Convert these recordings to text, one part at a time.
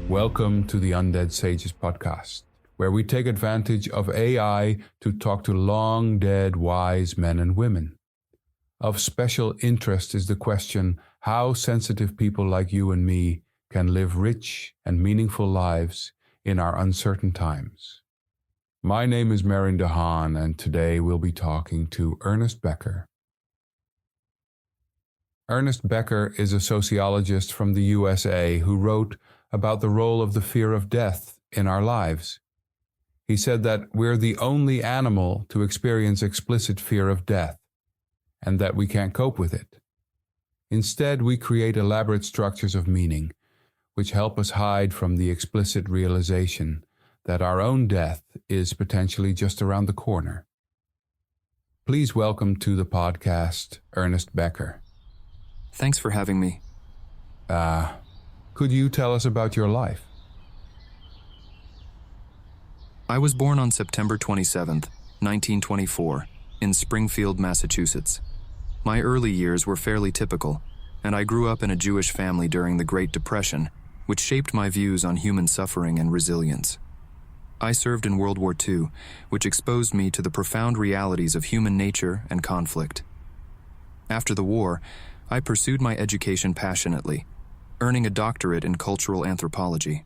Welcome to the Undead Sages podcast, where we take advantage of AI to talk to long-dead wise men and women. Of special interest is the question how sensitive people like you and me can live rich and meaningful lives in our uncertain times. My name is Marin DeHaan, and today we'll be talking to Ernest Becker. Ernest Becker is a sociologist from the USA who wrote about the role of the fear of death in our lives. He said that we're the only animal to experience explicit fear of death, and that we can't cope with it. Instead, we create elaborate structures of meaning, which help us hide from the explicit realization that our own death is potentially just around the corner. Please welcome to the podcast, Ernest Becker. Thanks for having me. Could you tell us about your life? I was born on September 27th, 1924, in Springfield, Massachusetts. My early years were fairly typical, and I grew up in a Jewish family during the Great Depression, which shaped my views on human suffering and resilience. I served in World War II, which exposed me to the profound realities of human nature and conflict. After the war, I pursued my education passionately, earning a doctorate in cultural anthropology.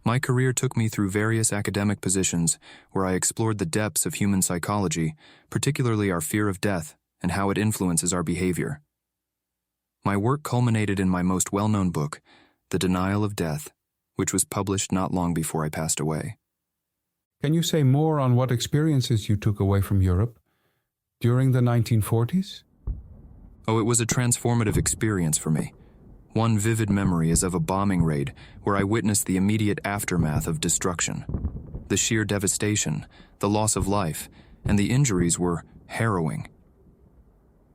My career took me through various academic positions where I explored the depths of human psychology, particularly our fear of death and how it influences our behavior. My work culminated in my most well-known book, The Denial of Death, which was published not long before I passed away. Can you say more on what experiences you took away from Europe during the 1940s? Oh, it was a transformative experience for me. One vivid memory is of a bombing raid where I witnessed the immediate aftermath of destruction. The sheer devastation, the loss of life, and the injuries were harrowing.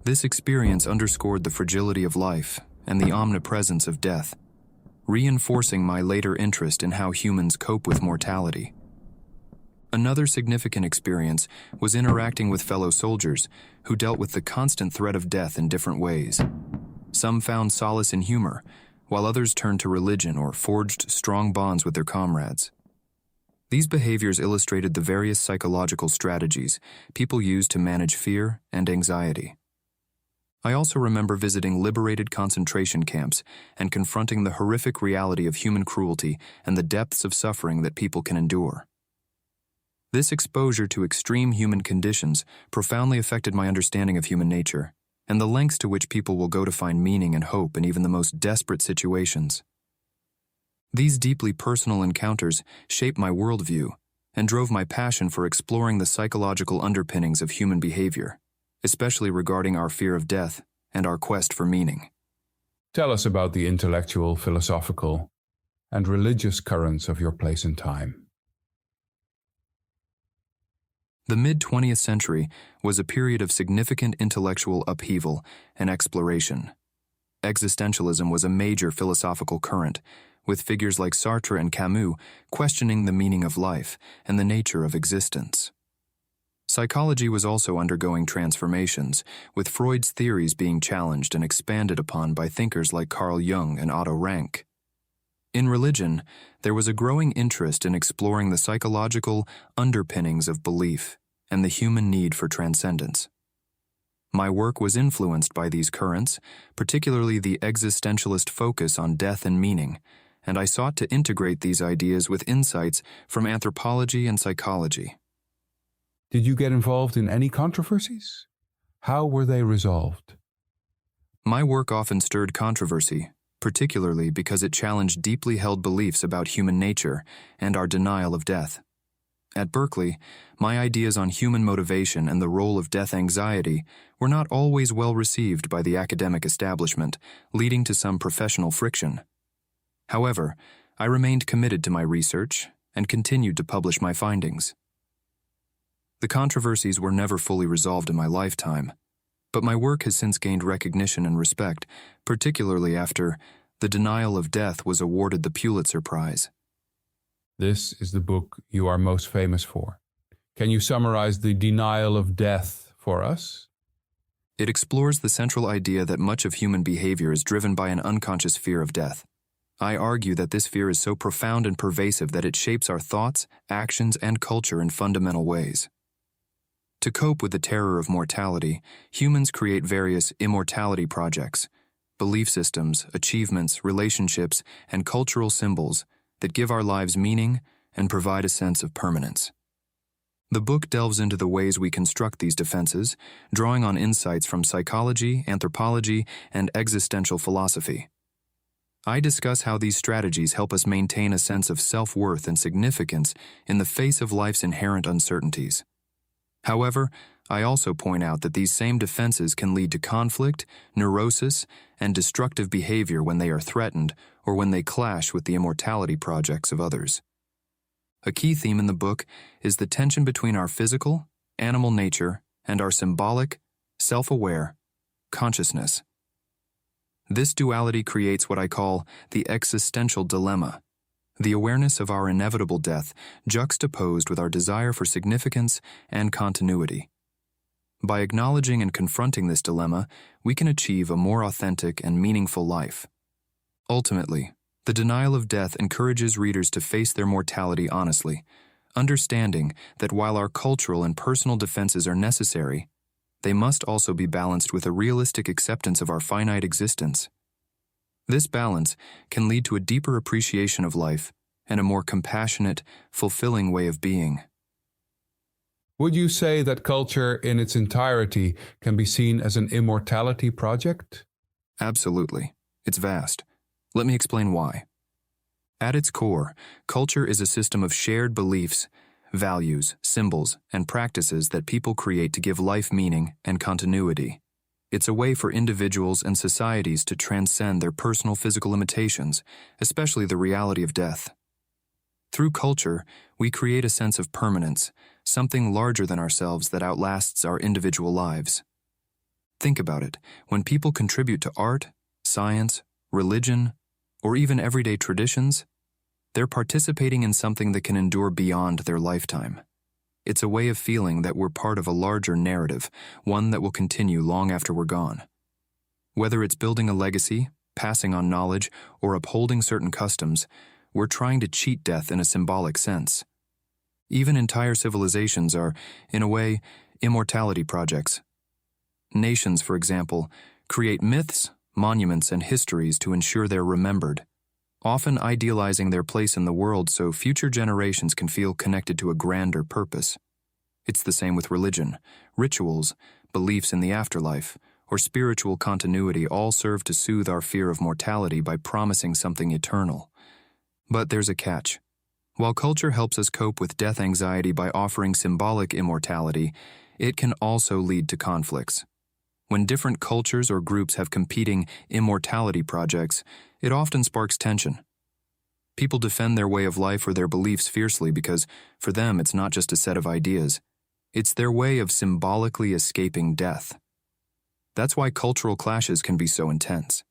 This experience underscored the fragility of life and the omnipresence of death, reinforcing my later interest in how humans cope with mortality. Another significant experience was interacting with fellow soldiers who dealt with the constant threat of death in different ways. Some found solace in humor, while others turned to religion or forged strong bonds with their comrades. These behaviors illustrated the various psychological strategies people use to manage fear and anxiety. I also remember visiting liberated concentration camps and confronting the horrific reality of human cruelty and the depths of suffering that people can endure. This exposure to extreme human conditions profoundly affected my understanding of human nature and the lengths to which people will go to find meaning and hope in even the most desperate situations. These deeply personal encounters shaped my worldview and drove my passion for exploring the psychological underpinnings of human behavior, especially regarding our fear of death and our quest for meaning. Tell us about the intellectual, philosophical, and religious currents of your place and time. The mid-20th century was a period of significant intellectual upheaval and exploration. Existentialism was a major philosophical current, with figures like Sartre and Camus questioning the meaning of life and the nature of existence. Psychology was also undergoing transformations, with Freud's theories being challenged and expanded upon by thinkers like Carl Jung and Otto Rank. In religion, there was a growing interest in exploring the psychological underpinnings of belief and the human need for transcendence. My work was influenced by these currents, particularly the existentialist focus on death and meaning, and I sought to integrate these ideas with insights from anthropology and psychology. Did you get involved in any controversies? How were they resolved? My work often stirred controversy, particularly because it challenged deeply held beliefs about human nature and our denial of death. At Berkeley, my ideas on human motivation and the role of death anxiety were not always well received by the academic establishment, leading to some professional friction. However, I remained committed to my research and continued to publish my findings. The controversies were never fully resolved in my lifetime, but my work has since gained recognition and respect, particularly after The Denial of Death was awarded the Pulitzer Prize. This is the book you are most famous for. Can you summarize The Denial of Death for us? It explores the central idea that much of human behavior is driven by an unconscious fear of death. I argue that this fear is so profound and pervasive that it shapes our thoughts, actions, and culture in fundamental ways. To cope with the terror of mortality, humans create various immortality projects, belief systems, achievements, relationships, and cultural symbols that give our lives meaning and provide a sense of permanence. The book delves into the ways we construct these defenses, drawing on insights from psychology, anthropology, and existential philosophy. I discuss how these strategies help us maintain a sense of self-worth and significance in the face of life's inherent uncertainties. However, I also point out that these same defenses can lead to conflict, neurosis, and destructive behavior when they are threatened or when they clash with the immortality projects of others. A key theme in the book is the tension between our physical, animal nature and our symbolic, self-aware consciousness. This duality creates what I call the existential dilemma, the awareness of our inevitable death juxtaposed with our desire for significance and continuity. By acknowledging and confronting this dilemma, we can achieve a more authentic and meaningful life. Ultimately, the denial of death encourages readers to face their mortality honestly, understanding that while our cultural and personal defenses are necessary, they must also be balanced with a realistic acceptance of our finite existence. This balance can lead to a deeper appreciation of life and a more compassionate, fulfilling way of being. Would you say that culture in its entirety can be seen as an immortality project? Absolutely. It's vast. Let me explain why. At its core, culture is a system of shared beliefs, values, symbols, and practices that people create to give life meaning and continuity. It's a way for individuals and societies to transcend their personal physical limitations, especially the reality of death. Through culture, we create a sense of permanence, something larger than ourselves that outlasts our individual lives. Think about it. When people contribute to art, science, religion, or even everyday traditions, they're participating in something that can endure beyond their lifetime. It's a way of feeling that we're part of a larger narrative, one that will continue long after we're gone. Whether it's building a legacy, passing on knowledge, or upholding certain customs, we're trying to cheat death in a symbolic sense. Even entire civilizations are, in a way, immortality projects. Nations, for example, create myths, monuments, and histories to ensure they're remembered, often idealizing their place in the world so future generations can feel connected to a grander purpose. It's the same with religion. Rituals, beliefs in the afterlife, or spiritual continuity all serve to soothe our fear of mortality by promising something eternal. But there's a catch. While culture helps us cope with death anxiety by offering symbolic immortality, it can also lead to conflicts. When different cultures or groups have competing immortality projects, it often sparks tension. People defend their way of life or their beliefs fiercely because, for them, it's not just a set of ideas. It's their way of symbolically escaping death. That's why cultural clashes can be so intense.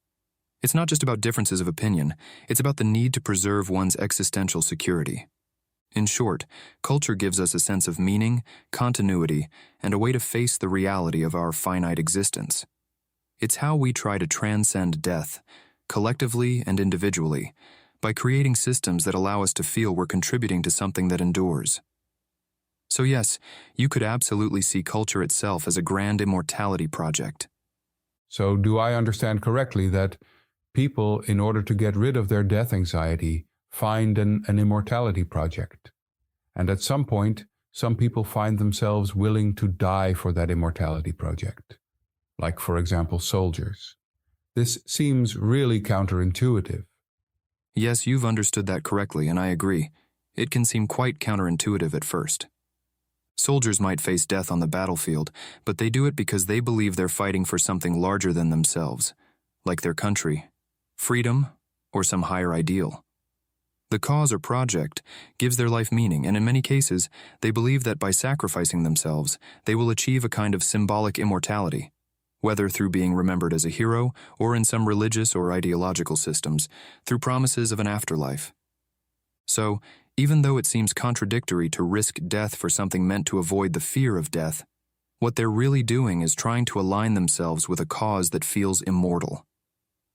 It's not just about differences of opinion, it's about the need to preserve one's existential security. In short, culture gives us a sense of meaning, continuity, and a way to face the reality of our finite existence. It's how we try to transcend death, collectively and individually, by creating systems that allow us to feel we're contributing to something that endures. So yes, you could absolutely see culture itself as a grand immortality project. So do I understand correctly that people, in order to get rid of their death anxiety, find an immortality project? And at some point, some people find themselves willing to die for that immortality project. Like, for example, soldiers. This seems really counterintuitive. Yes, you've understood that correctly, and I agree. It can seem quite counterintuitive at first. Soldiers might face death on the battlefield, but they do it because they believe they're fighting for something larger than themselves, like their country, freedom, or some higher ideal. The cause or project gives their life meaning, and in many cases, they believe that by sacrificing themselves, they will achieve a kind of symbolic immortality, whether through being remembered as a hero or in some religious or ideological systems, through promises of an afterlife. So, even though it seems contradictory to risk death for something meant to avoid the fear of death, what they're really doing is trying to align themselves with a cause that feels immortal.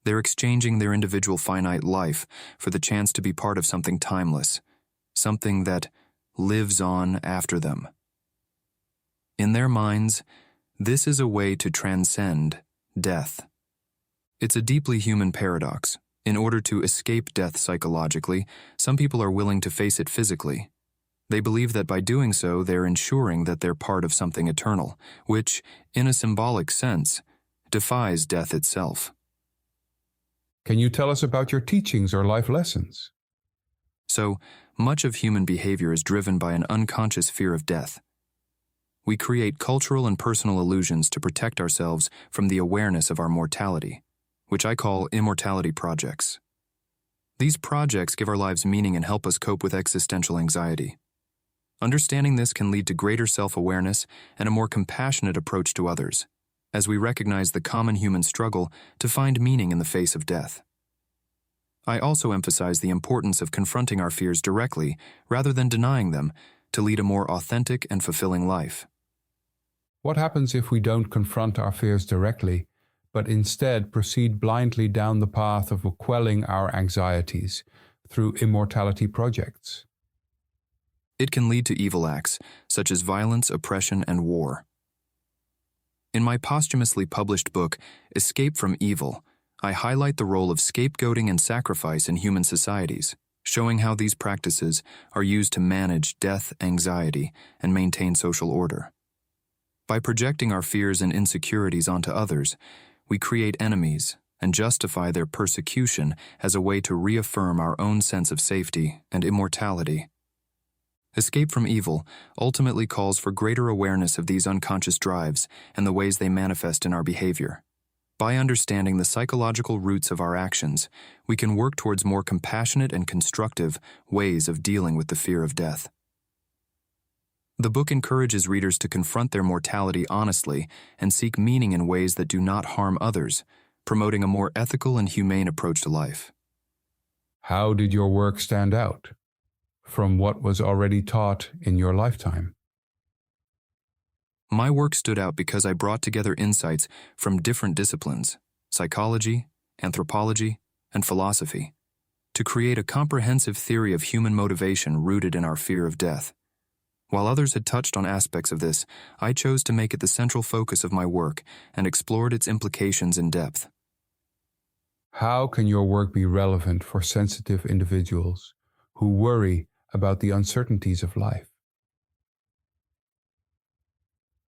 They're exchanging their individual finite life for the chance to be part of something timeless, something that lives on after them. In their minds, this is a way to transcend death. It's a deeply human paradox. In order to escape death psychologically, some people are willing to face it physically. They believe that by doing so, they're ensuring that they're part of something eternal, which, in a symbolic sense, defies death itself. Can you tell us about your teachings or life lessons? So, much of human behavior is driven by an unconscious fear of death. We create cultural and personal illusions to protect ourselves from the awareness of our mortality, which I call immortality projects. These projects give our lives meaning and help us cope with existential anxiety. Understanding this can lead to greater self-awareness and a more compassionate approach to others, as we recognize the common human struggle to find meaning in the face of death. I also emphasize the importance of confronting our fears directly rather than denying them to lead a more authentic and fulfilling life. What happens if we don't confront our fears directly, but instead proceed blindly down the path of quelling our anxieties through immortality projects? It can lead to evil acts, such as violence, oppression, and war. In my posthumously published book, Escape from Evil, I highlight the role of scapegoating and sacrifice in human societies, showing how these practices are used to manage death anxiety and maintain social order. By projecting our fears and insecurities onto others, we create enemies and justify their persecution as a way to reaffirm our own sense of safety and immortality. Escape from Evil ultimately calls for greater awareness of these unconscious drives and the ways they manifest in our behavior. By understanding the psychological roots of our actions, we can work towards more compassionate and constructive ways of dealing with the fear of death. The book encourages readers to confront their mortality honestly and seek meaning in ways that do not harm others, promoting a more ethical and humane approach to life. How did your work stand out from what was already taught in your lifetime? My work stood out because I brought together insights from different disciplines, psychology, anthropology, and philosophy, to create a comprehensive theory of human motivation rooted in our fear of death. While others had touched on aspects of this, I chose to make it the central focus of my work and explored its implications in depth. How can your work be relevant for sensitive individuals who worry about the uncertainties of life?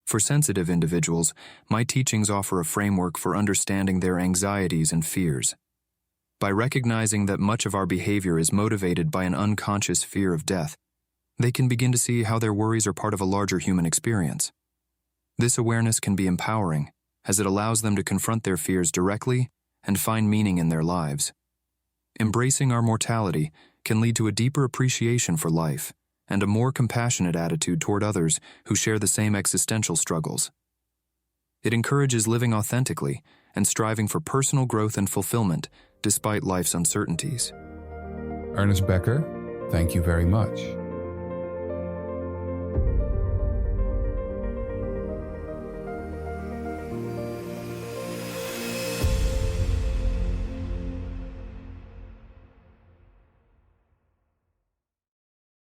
For sensitive individuals, my teachings offer a framework for understanding their anxieties and fears. By recognizing that much of our behavior is motivated by an unconscious fear of death, they can begin to see how their worries are part of a larger human experience. This awareness can be empowering, as it allows them to confront their fears directly and find meaning in their lives. Embracing our mortality can lead to a deeper appreciation for life and a more compassionate attitude toward others who share the same existential struggles. It encourages living authentically and striving for personal growth and fulfillment despite life's uncertainties. Ernest Becker, thank you very much.